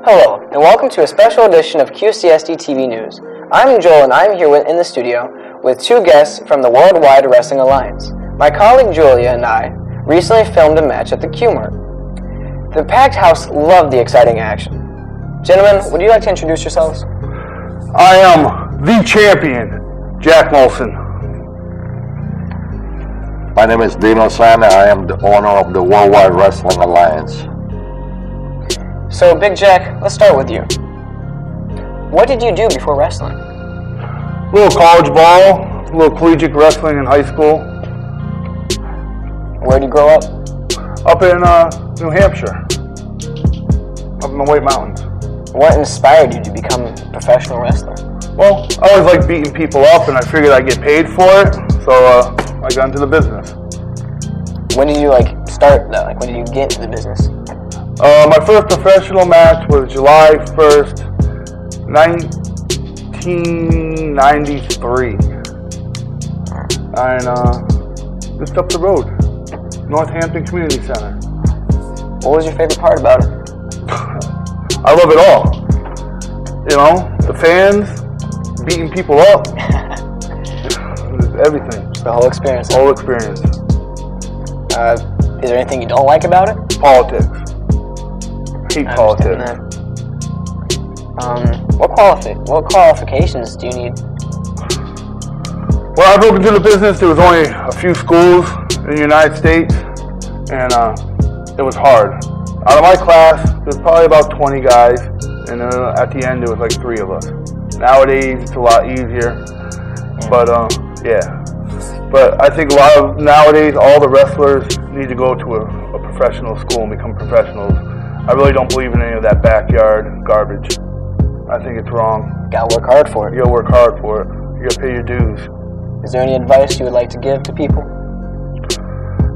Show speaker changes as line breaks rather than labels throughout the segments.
Hello, and welcome to a special edition of QCSD TV News. I'm Joel, and I'm here in the studio with two guests from the Worldwide Wrestling Alliance. My colleague Julia and I recently filmed a match at the Q-Mart. The packed house loved the exciting action. Gentlemen, would you like to introduce yourselves?
I am the champion, Jack Molson.
My name is Dino Sana. I am the owner of the Worldwide Wrestling Alliance.
So, Big Jack, let's start with you. What did you do before wrestling?
A little college ball, a little collegiate wrestling in high school.
Where did you grow up?
Up in New Hampshire, up in the White Mountains.
What inspired you to become a professional wrestler?
Well, I always liked beating people up, and I figured I'd get paid for it, so I got into the business.
When did you start though? When did you get into the business?
My first professional match was July 1st, 1993. And just up the road, Northampton Community Center.
What was your favorite part about it?
I love it all. You know, the fans, beating people up, everything.
The whole experience.
The whole experience.
Is there anything you don't like about it?
Politics. Hate politics.
What qualifications do you need?
When I broke into the business, there was only a few schools in the United States, and it was hard. Out of my class, there's probably about 20 guys, and at the end, there was like 3 of us. Nowadays, it's a lot easier, but yeah. But I think nowadays, all the wrestlers need to go to a professional school and become professionals. I really don't believe in any of that backyard garbage. I think it's wrong.
Gotta work hard for it.
You gotta work hard for it. You gotta pay your dues.
Is there any advice you would like to give to people?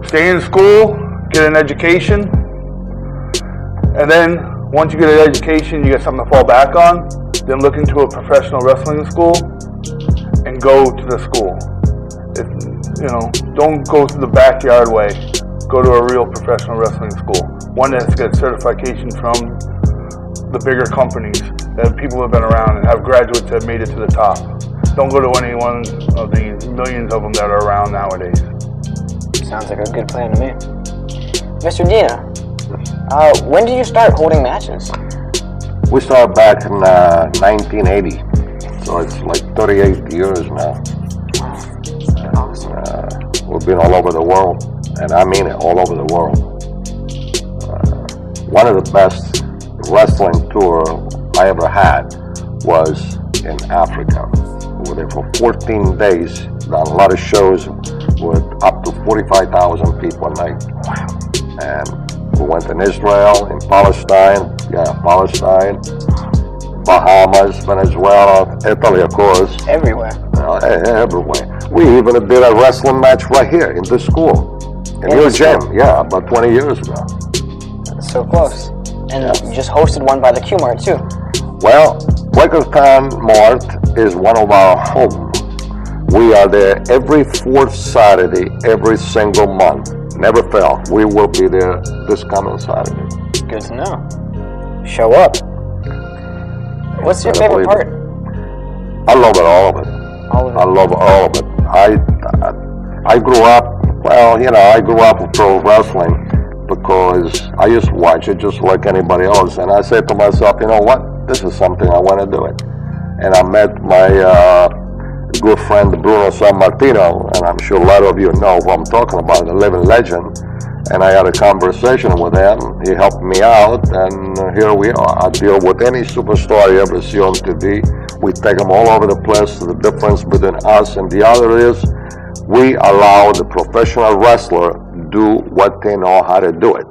Stay in school, get an education, and then once you get an education, you get something to fall back on, then look into a professional wrestling school and go to the school. Don't go to the backyard way. Go to a real professional wrestling school. One that's got certification from the bigger companies that people have been around and have graduates that have made it to the top. Don't go to any one of these millions of them that are around nowadays.
Sounds like a good plan to me. Mr. Dina, when did you start holding matches?
We started back in 1980, so it's like 38 years now.
Awesome.
We've been all over the world, and I mean it, all over the world. One of the best wrestling tour I ever had was in Africa. We were there for 14 days, done a lot of shows with up to 45,000 people a night.
Wow.
And we went in Israel, in Palestine, Bahamas, Venezuela, Italy, of course.
Everywhere.
Everywhere. We even did a wrestling match right here in this school. In your gym, yeah, about 20 years ago.
That's so close. And you just hosted one by the Q-Mart too.
Well, Quakertown Mart is one of our homes. We are there every 4th Saturday, every single month. Never fail. We will be there this coming Saturday.
Good to know. Show up. What's your favorite part?
I love it, all of it. I love all of it. I grew up, I grew up with pro wrestling because I used to watch it just like anybody else. And I said to myself, you know what? This is something I want to do it. And I met my good friend Bruno Sammartino, and I'm sure a lot of you know who I'm talking about, the living legend. And I had a conversation with him. He helped me out, and here we are. I deal with any superstar you ever see on TV. We take them all over the place. The difference between us and the other is we allow the professional wrestler do what they know how to do it.